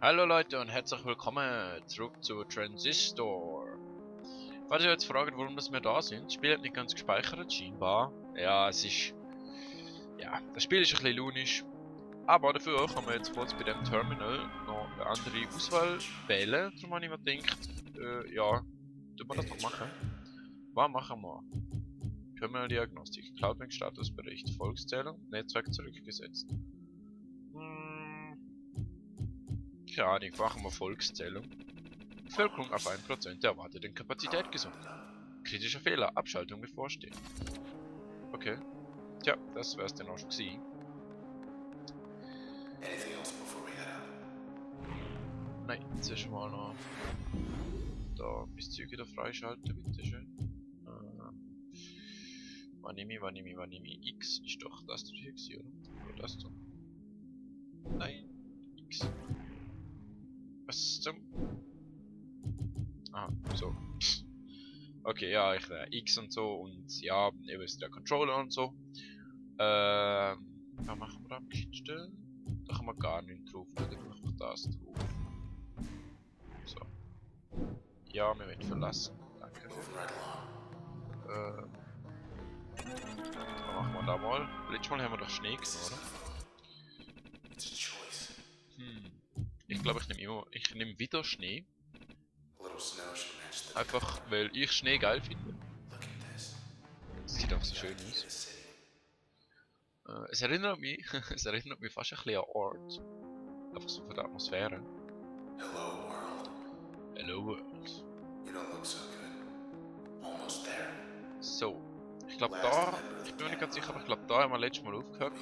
Hallo Leute und herzlich willkommen zurück zu Transistor. Falls ihr jetzt fragt, warum wir da sind, das Spiel hat nicht ganz gespeichert, scheinbar. Ja, es ist... Ja, das Spiel ist ein bisschen launisch. Aber dafür kann man jetzt kurz bei dem Terminal noch eine andere Auswahl wählen. Darum habe ich mir gedacht, ja, tun wir das doch machen. Was machen wir? Terminal-Diagnostik, Cloudbank-Statusbericht, Volkszählung, Netzwerk zurückgesetzt. Keine Ahnung, machen wir Volkszählung. Bevölkerung auf 1% der erwarteten Kapazität gesunken. Kritischer Fehler, Abschaltung bevorsteht. Okay. Tja, das wär's denn auch schon gewesen. Nein, jetzt ist mal noch... Da müsst ihr wieder freischalten, bitteschön. Wanimi, X ist doch das hier gewesen, oder? Oder das da? Nein, X. Was zum... Ah, so. Okay, ja, ich X und so und ja, eben ist der Controller und so. Was machen wir am besten? Da kann man gar nicht drauf, da machen wir das drauf. So. Ja, wir werden verlassen. Danke. Was machen wir da mal? Letztes Mal haben wir doch Schnee genommen, oder? Ich glaube, ich nehme wieder Schnee. Einfach, weil ich Schnee geil finde. Es sieht auch so schön aus. Es erinnert mich, es erinnert mich fast ein bisschen an Ort. Einfach so von der Atmosphäre. Hello World. So. Ich glaube da, ich bin mir nicht ganz sicher, aber ich glaube da haben wir letztes Mal aufgehört.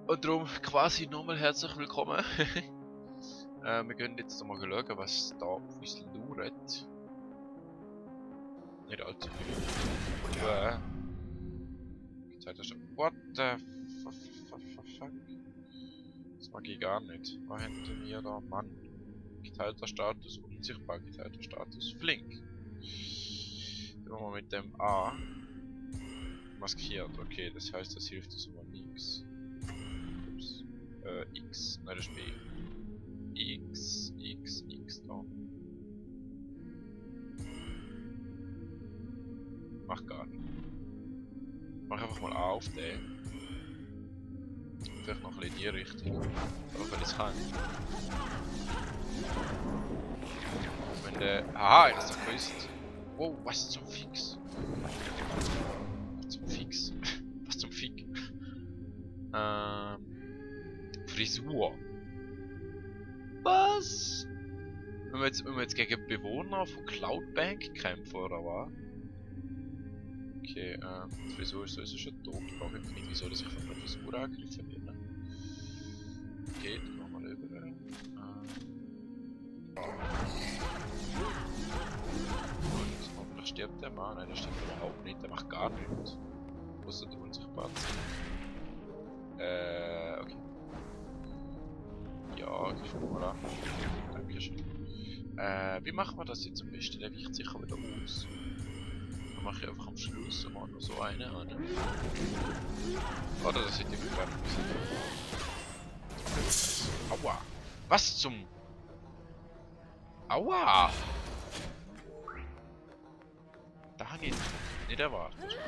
Und darum quasi nochmal herzlich willkommen. Wir können jetzt mal schauen, was da auf uns lauert. Nicht allzu viel. What the fuck? Das mag ich gar nicht. Was haben wir da? Mann. Geteilter Status, unsichtbar geteilter Status, flink. Dann machen wir mit dem A. Maskiert, okay, das heißt, das hilft uns aber nichts. Ups. X, nein, das ist B. X, da. Mach gar nicht. Mach einfach mal A auf den. Vielleicht noch ein bisschen in die Richtung. Aber wenn ich es kann. Wenn der... Aha, ich hab's doch gewusst. Wow, was zum Fix? Was zum Fix? Was zum Fick? Frisur. Was? Wenn wir jetzt gegen Bewohner von Cloudbank kämpfen, oder was? Okay, die Frisur ist sowieso schon tot. Ich frage mich nicht, wieso dass ich von der Frisur angegriffen werde. Okay, dann machen wir über. Und hoffentlich stirbt der Mann. Nein, der stirbt überhaupt nicht. Der macht gar nichts. Außer der unsichtbar sein. Okay. Ja, ich schau mal an. Dankeschön. Wie machen wir das jetzt am besten? Der weicht sicher wieder aus. Dann mache ich einfach am Schluss mal noch so eine an. Oder das sieht immer fertig aus. Aua! Was zum... Aua! Da habe ich nicht erwartet.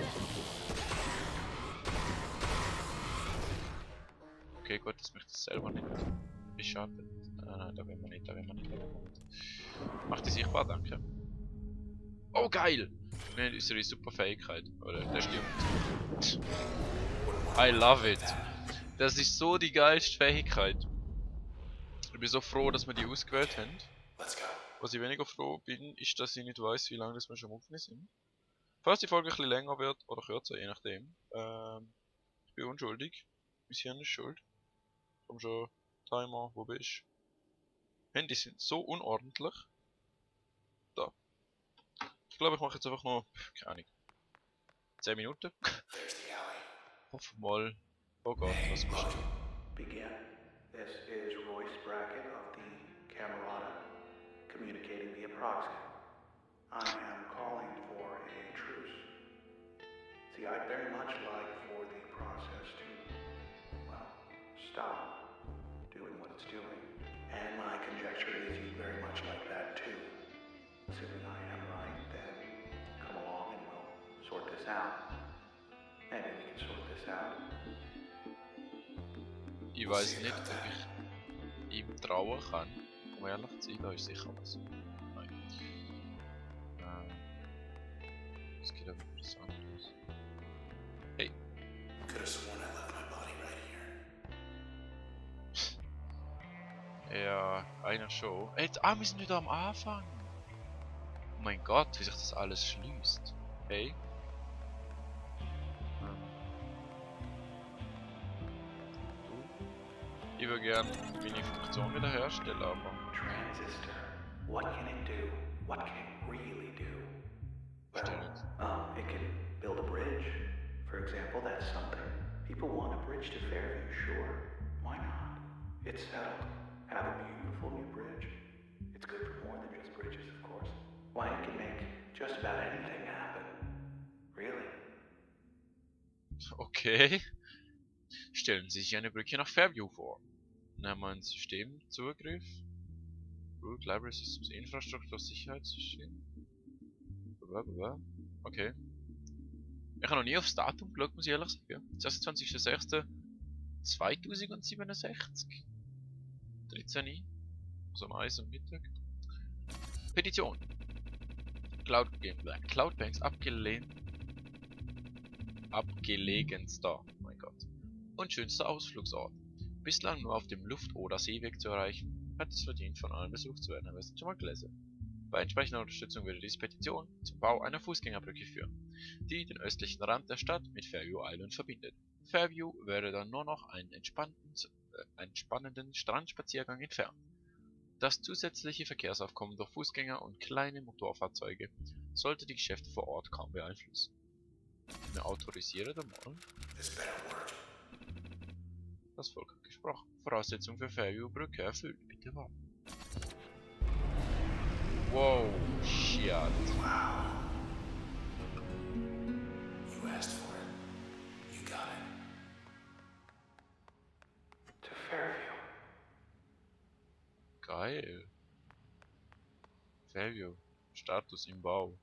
Okay, gut, das möchte ich selber nicht beschadet. Nein, da will man nicht. Macht die sichtbar, danke. Oh, geil! Wir haben unsere super Fähigkeit. Oder, das stimmt. I love it. Das ist so die geilste Fähigkeit. Ich bin so froh, dass wir die ausgewählt haben. Was ich weniger froh bin, ist, dass ich nicht weiß, wie lange das wir schon aufgenommen sind. Falls die Folge ein bisschen länger wird oder kürzer, je nachdem. Ich bin unschuldig. Mein Hirn ist schuld. Komm schon, Timer, wo bist du? Handys sind so unordentlich. Da. Ich glaube, ich mache jetzt einfach noch, keine Ahnung, 10 Minuten. Hoffen mal. Oh Gott, was bist du? Begin. This is Royce Brackett of the Camerata, communicating via proxy. I am calling for a truce. See, I'd very much like for the process to, well, stop. Do it it's doing. And my conjecture is you very much like that too. Assuming I am right, then come along and we'll sort this out. Maybe we can sort this out. Ich weiß nicht, ob ich ihm trauen kann, um ehrlich zu sein, da ist sicher was. Nein. Es geht aber interessant los. Hey. Could have sworn I left my body right here. Ja, einer schon. Ey, wir sind wieder am Anfang. Oh mein Gott, wie sich das alles schließt. Hey. Ich würde gerne meine Funktion wiederherstellen, aber... Transistor. What can it do? What can it really do? Well, it can build a bridge. For example, that's something. People want a bridge to Fairview, sure. Why not? It's settled. Have a beautiful new bridge. It's good for more than just bridges, of course. Why, it can make just about anything happen. Really? Okay. Stellen Sie sich eine Brücke nach Fairview vor. Nehmen wir ein Systemzugriff. Gut, Library Systems, Infrastruktur, Sicherheitssystem. Blablabla. Okay. Ich habe noch nie aufs Datum geschaut, muss ich ehrlich sagen. 26.06.2067. 13. Also um 1 am Mittag. Petition. Cloudbanks abgelegenster, oh mein Gott, und schönster Ausflugsort. Bislang nur auf dem Luft- oder Seeweg zu erreichen, hat es verdient, von allen besucht zu werden, haben wir es schon mal gelesen. Bei entsprechender Unterstützung würde diese Petition zum Bau einer Fußgängerbrücke führen, die den östlichen Rand der Stadt mit Fairview Island verbindet. Fairview wäre dann nur noch einen entspannenden Strandspaziergang entfernt. Das zusätzliche Verkehrsaufkommen durch Fußgänger und kleine Motorfahrzeuge sollte die Geschäfte vor Ort kaum beeinflussen. Wir autorisieren da mal. Das Volk hat gesprochen. Voraussetzung für Fairview-Brücke erfüllt. Bitte warten. Wow, shit. Wow. You asked for it. You got it. To Fairview. Geil. Fairview. Status im Bau.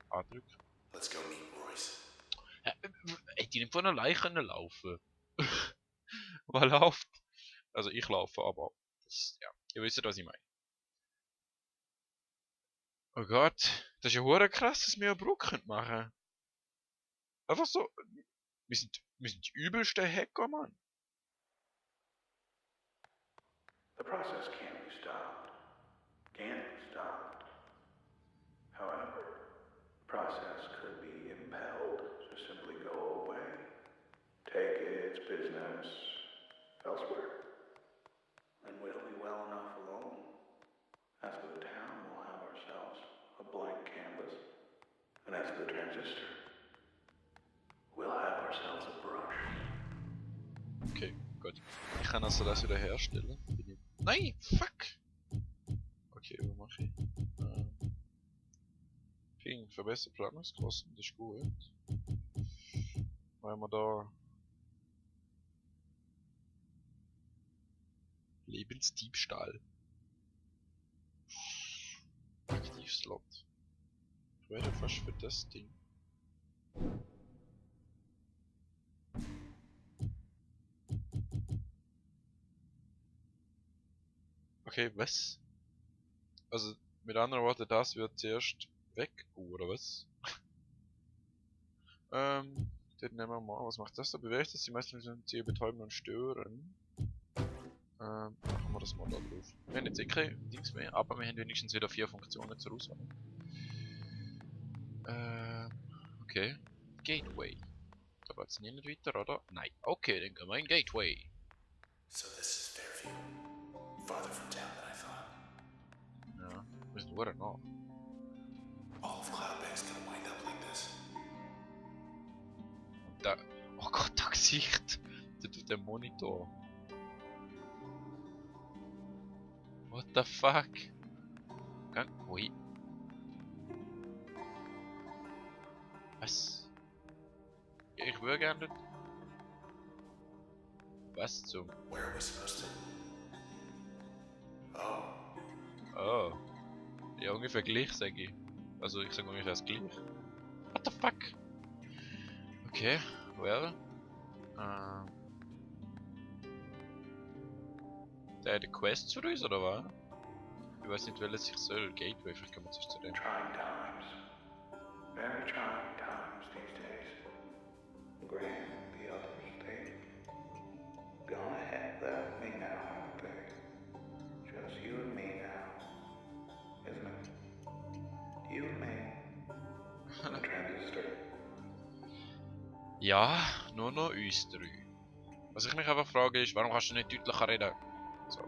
A-Drück. Let's go meet Royce. Hätte ich nicht von allein können laufen. Wer läuft? Also ich laufe, aber das, ja, ihr wisst, was ich meine. Oh Gott, das ist ja hure krass, dass wir eine Brücke machen können. Einfach so, wir sind die übelsten Hacker, Mann. The process can't be stopped. Can't be stopped. However, the process could be impelled to simply go away. Take its business elsewhere. And we'll be well enough alone. As for the town, we'll have ourselves a blank canvas. And as for the transistor, we'll have ourselves a brush. Okay, gut. Ich kann also das wieder herstellen. Nein, fuck! Okay, was mache ich? Ping, verbessert Planungskosten, das ist gut. Weil wir da... Lebensdiebstahl. Aktivslot. Ich werde fast für das Ding. Okay, was? Also, mit anderen Worten, das wird zuerst weg, oder was? Dann nehmen wir mal, was macht das da? Bewegt das die meisten sehr betäuben und stören. Machen wir das mal da drauf. Wir haben jetzt eh keine Dings mehr, aber wir haben wenigstens wieder 4 Funktionen zur Auswahl. Okay. Gateway. Da geht's nicht weiter, oder? Nein. Okay, dann gehen wir in Gateway. So this is Fairview. Farther from town than I thought. Ja, wir sind nur noch. All of Cloudbank's gonna wind up like this. Und da... Oh Gott, das Gesicht! Der Monitor. What the fuck? Ui. Was? Ja, ich würde gerne... Was zum? Where are we supposed to? Oh, Oh. Ja, ungefähr gleich, sag ich. Also, ich sag ungefähr das gleich. What the fuck? Okay, well. Der hat eine Quest für uns, oder was? Ich weiß nicht, welches ich soll. Gateway, vielleicht kommen wir zuerst zu dem. trying times. Very trying times these days. Grant, the others, they've gone ahead, left me now, haven't they? Just you and me now, isn't it? You and me. The transistor. Ja, nur noch uns drei. Was ich mich einfach frage ist, warum kannst du nicht deutlicher reden? So.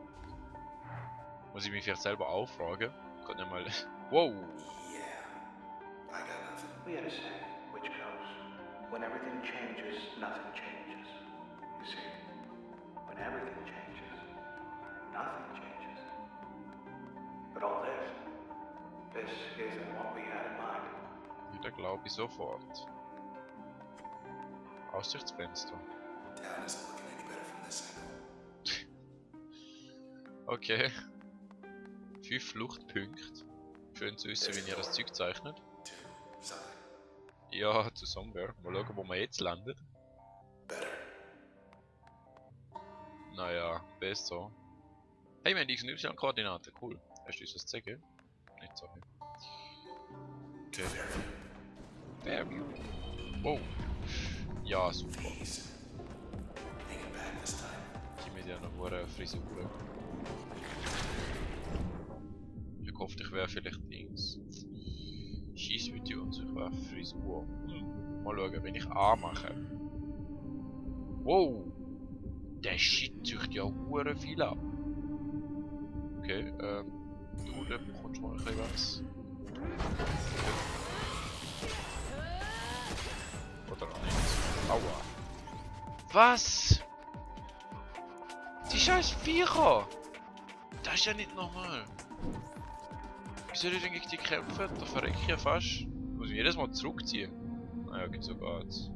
Muss ich mich vielleicht selber auch fragen? Ich kann nicht mal... Wow! Yeah, I got nothing. We had a saying, which goes, when everything changes, nothing changes. You see, when everything changes, nothing changes. But all this isn't what we had in mind. Wieder glaube ich sofort. Aussichtsfenster. Town isn't looking any better from this angle. Okay. 5 Fluchtpunkte. Schön zu wissen, wie ihr das Zeug zeichnet. To something Ja, zu Somewhere. Mal schauen, wo wir jetzt landet. better. Naja, besser. Hey, wir haben X- und Y-Koordinaten. Cool. Hast du uns das zeigen? Nicht so. Okay. Fairview. Wow. Ja, super. Ease. Hanging back this time. Die mit ja noch eine Frisur. Ich hoffe, ich wäre vielleicht Dings. Schießvideo und so, ich wäre Frisur. Mal schauen, wenn ich A mache. Wow! Der Shit zücht ja hure viel ab. Okay, du, da bekommst du mal ein bisschen was. Oder auch nicht. Aua. Was? Die scheiß Viecher! Das ist ja nicht normal. Wie soll ich denn gegen die kämpfen? Da verreck ich ja fast. Muss ich jedes Mal zurückziehen. Naja, okay, so geht's.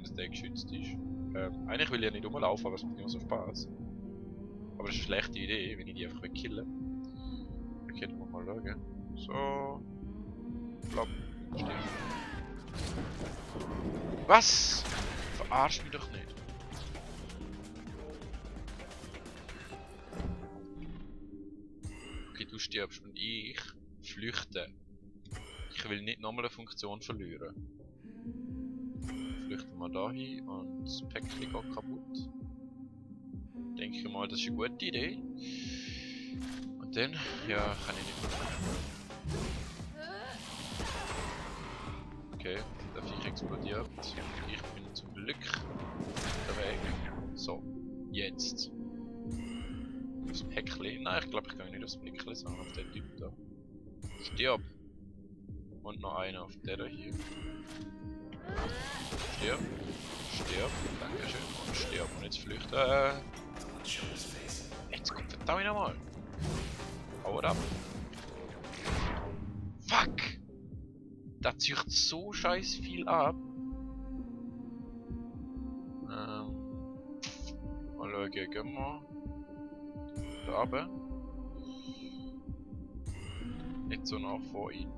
Wenn der geschützt ist. Eigentlich will ich ja nicht rumlaufen, aber es macht immer so Spaß. Aber das ist eine schlechte Idee, wenn ich die einfach killen. Okay, dann mal schauen. So. Plopp. Stimmt. Was? Verarsch mich doch nicht. Okay, du stirbst und ich flüchte. Ich will nicht nochmal eine Funktion verlieren. Flüchten wir da hin und das Päckchen geht kaputt. Denke ich mal, das ist eine gute Idee. Und dann, ja, kann ich nicht mehr. Okay, der Viech explodiert. Ich bin zum Glück weg. So, jetzt. Aufs Päckchen. Nein, ich glaube, ich gehe nicht aufs Päckchen, sondern auf den Typ da. Stirb! Und noch einer auf der da hier. Stirb. Stirb. Dankeschön. Und stirb. Und jetzt flüchten. Jetzt kommt verdammt nochmal. Haut ab. Fuck! Da zieht so scheiß viel ab. Mal schauen, gehen wir da runter. Nicht so nach vor ihm.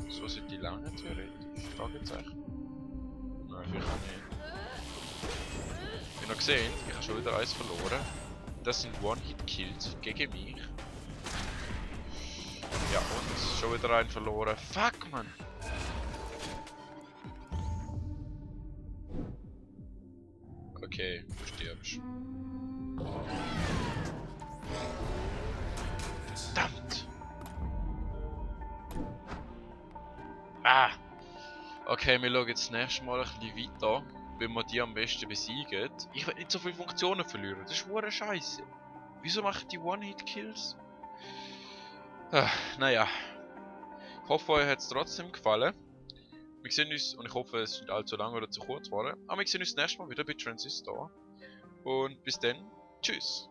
So sind die lange theoretisch. Fragezeichen. Nein, vielleicht nicht. Ich habe noch gesehen, ich habe schon wieder eins verloren. Das sind One-Hit-Kills gegen mich. Ja, und schon wieder einen verloren. Fuck, man! Okay, du stirbst. Verdammt! Ah! Okay, wir schauen jetzt das nächste Mal ein bisschen weiter, wie wir die am besten besiegen. Ich will nicht so viele Funktionen verlieren, das ist hure Scheiße. Wieso mache die One-Hit-Kills? Naja. Ich hoffe, euch hat es trotzdem gefallen. Wir sehen uns, und ich hoffe, es ist nicht allzu lang oder zu kurz geworden, aber wir sehen uns das nächste Mal wieder bei Transistor. Und bis dann, tschüss!